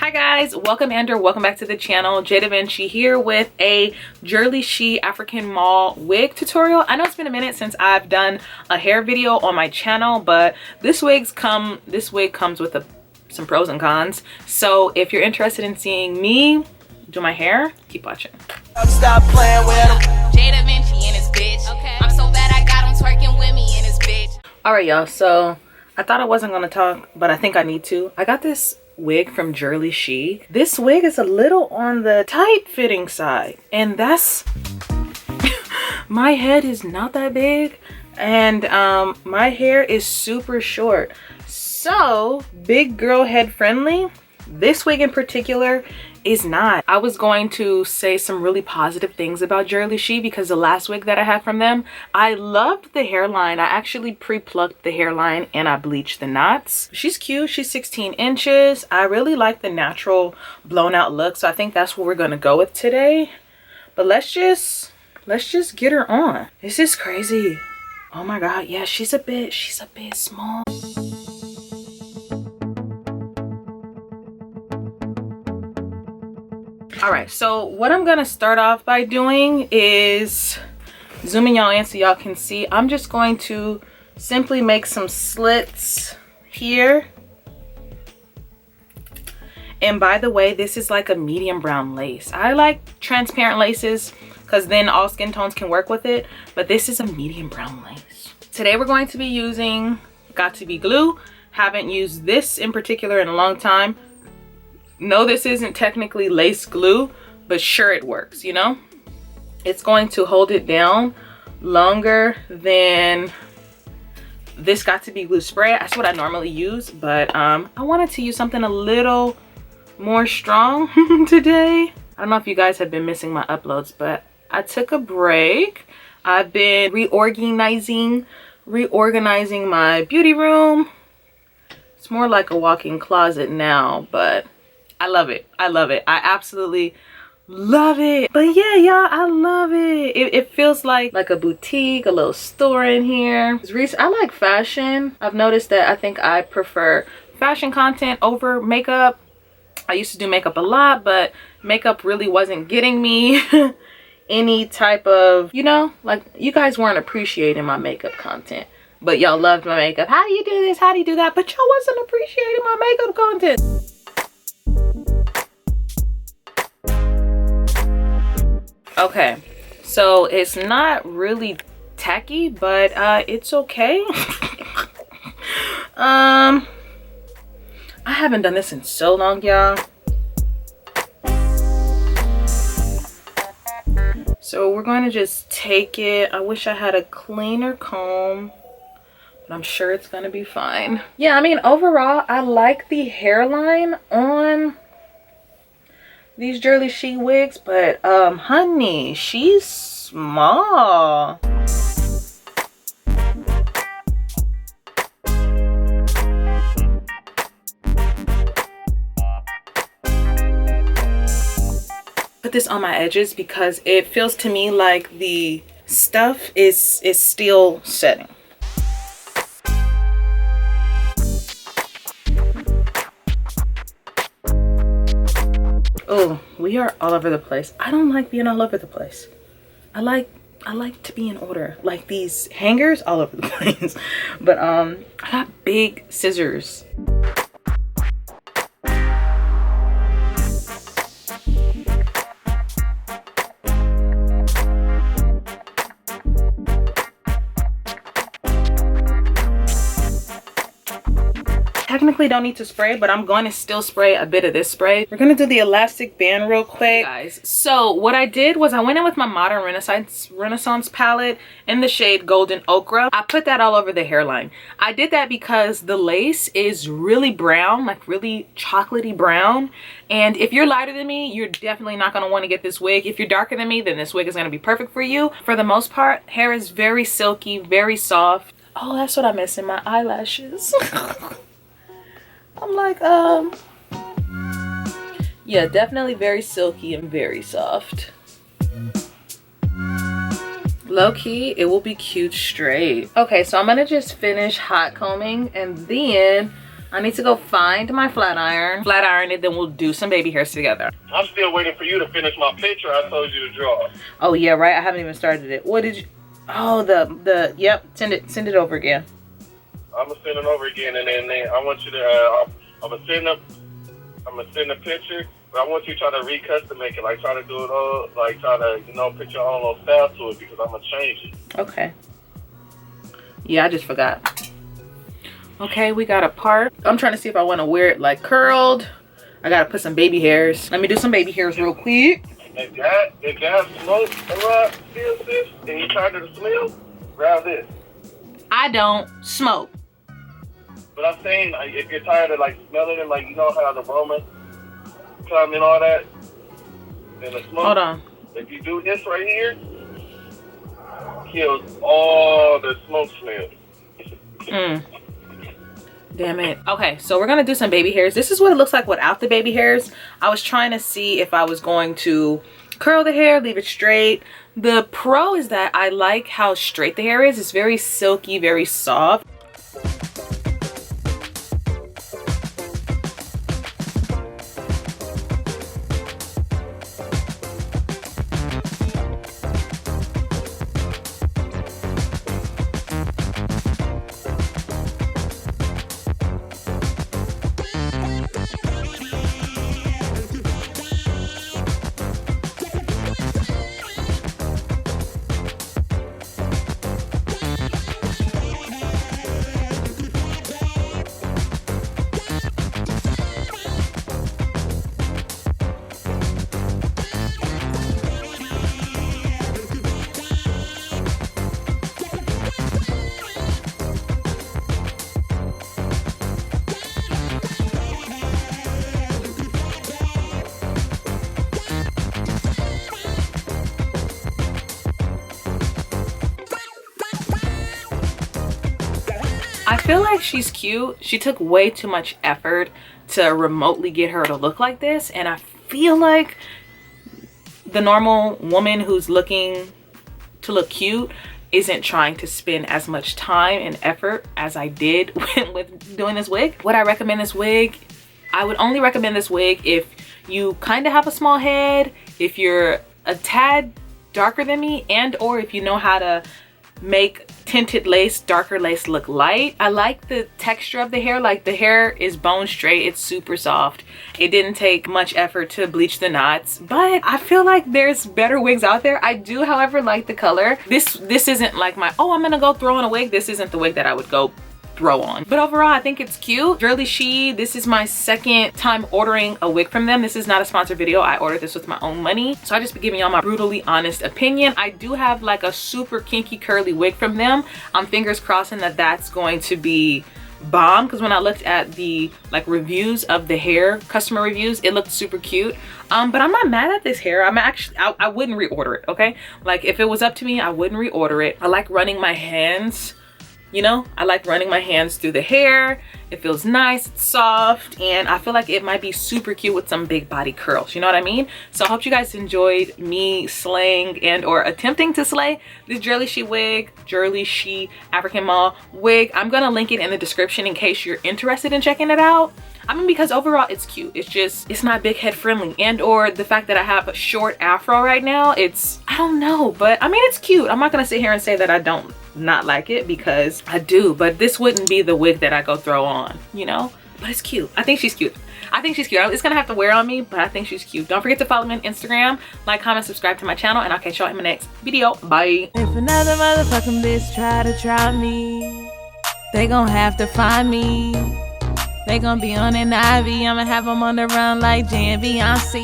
Hi guys, welcome back to the channel. jdevinci here with a Jurllyshe African mall wig tutorial. I know it's been a minute since I've done a hair video on my channel, but this wig comes with some pros and cons. So if you're interested in seeing me do my hair, keep watching. Stop playing with him. jdevinci in his bitch. Okay. I'm so bad I got him twerking with me in his bitch. All right, y'all. So I thought I wasn't gonna talk, but I think I need to. I got this wig from Jurllyshe. This wig is a little on the tight fitting side, and that's my head is not that big, and my hair is super short, so big girl head friendly. This wig in particular is not. I was going to say some really positive things about Jurllyshe because the last wig that I had from them, I loved the hairline. I actually pre-plucked the hairline and I bleached the knots. She's cute. She's 16 inches. I really like the natural blown out look, so I think that's what we're gonna go with today. But let's just get her on. This is crazy. Oh my god, yeah, she's a bit small. All right, so what I'm gonna start off by doing is zooming y'all in so y'all can see. I'm just going to simply make some slits here. And by the way, this is like a medium brown lace. I like transparent laces because then all skin tones can work with it, but this is a medium brown lace. Today we're going to be using Got2b glue. Haven't used this in particular in a long time. No, this isn't technically lace glue, but sure it works, you know? It's going to hold it down longer than this Got2b glue spray. That's what I normally use, but I wanted to use something a little more strong today. I don't know if you guys have been missing my uploads, but I took a break. I've been reorganizing my beauty room. It's more like a walk-in closet now, but I love it. I love it. I absolutely love it. But yeah, y'all, I love it. It feels like a boutique, a little store in here. I like fashion. I've noticed that I think I prefer fashion content over makeup. I used to do makeup a lot, but makeup really wasn't getting me any type of, you know, like you guys weren't appreciating my makeup content. But y'all loved my makeup. How do you do this? How do you do that? But y'all wasn't appreciating my makeup content. Okay, so it's not really tacky, but it's okay. I haven't done this in so long, y'all. So we're going to just take it. I wish I had a cleaner comb, but I'm sure it's going to be fine. Yeah, I mean, overall, I like the hairline on these Jurllyshe wigs, but honey, she's small. Put this on my edges because it feels to me like the stuff is still setting. Oh, we are all over the place. I don't like being all over the place. I like to be in order. Like these hangers all over the place. But I got big scissors. Technically don't need to spray, but I'm going to still spray a bit of this spray. We're going to do the elastic band real quick, guys. So what I did was I went in with my Modern Renaissance palette in the shade Golden Ochre. I put that all over the hairline. I did that because the lace is really brown, like really chocolatey brown. And if you're lighter than me, you're definitely not going to want to get this wig. If you're darker than me, then this wig is going to be perfect for you. For the most part, hair is very silky, very soft. Oh, that's what I miss in my eyelashes. I'm like, yeah, definitely very silky and very soft. Low key, it will be cute straight. Okay, so I'm gonna just finish hot combing and then I need to go find my flat iron it, then we'll do some baby hairs together. I'm still waiting for you to finish my picture I told you to draw. Oh yeah, right. I haven't even started it. What did you? Oh, the yep. Send it over again. I'm gonna send it over again, and then I want you to. I'm gonna send the picture, but I want you to try to recustom make it, like try to do it all, like try to put your own little style to it because I'm gonna change it. Okay. Yeah, I just forgot. Okay, we got a part. I'm trying to see if I want to wear it like curled. I gotta put some baby hairs. Let me do some baby hairs real quick. If God smoke around still this and you tired of the smell, grab this. I don't smoke. But I'm saying, like, if you're tired of like smelling it, like how the aroma come and all that, then the smoke. Hold on. If you do this right here, kills all the smoke smell. Damn it. Okay, so we're gonna do some baby hairs. This is what it looks like without the baby hairs. I was trying to see if I was going to curl the hair, leave it straight. The pro is that I like how straight the hair is. It's very silky, very soft. I feel like she's cute. She took way too much effort to remotely get her to look like this, and I feel like the normal woman who's looking to look cute isn't trying to spend as much time and effort as I did with doing this wig. Would I recommend this wig? I would only recommend this wig if you kind of have a small head, if you're a tad darker than me, and or if you know how to make tinted lace, darker lace look light. I like the texture of the hair. Like, the hair is bone straight. It's super soft. It didn't take much effort to bleach the knots, but I feel like there's better wigs out there. I do, however, like the color. This isn't like my, oh, I'm gonna go throw on a wig. This isn't the wig that I would go throw on. But overall, I think it's cute. Jurllyshe, this is my second time ordering a wig from them. This is not a sponsored video. I ordered this with my own money. So I just be giving y'all my brutally honest opinion. I do have like a super kinky curly wig from them. I'm fingers crossing that that's going to be bomb, because when I looked at the like reviews of the hair, customer reviews, it looked super cute. But I'm not mad at this hair. I wouldn't reorder it, okay? Like, if it was up to me, I wouldn't reorder it. I like running my hands, I like running my hands through the hair. It feels nice, it's soft, and I feel like it might be super cute with some big body curls, you know what I mean? So I hope you guys enjoyed me slaying and or attempting to slay this Jurllyshe wig, Jurllyshe African Mall wig. I'm gonna link it in the description in case you're interested in checking it out. I mean, because overall it's cute. It's not big head friendly, and or the fact that I have a short afro right now, I don't know, but I mean, it's cute. I'm not gonna sit here and say that I don't not like it, because I do, but this wouldn't be the wig that I go throw on, but it's cute. I think she's cute. It's gonna have to wear on me, but I think she's cute. Don't forget to follow me on Instagram, like, comment, subscribe to my channel, and I'll catch y'all in my next video. Bye. If another motherfucking bitch try me, they gon' have to find me. They gon' be on an IV. I'ma have them on the run like jdevinci.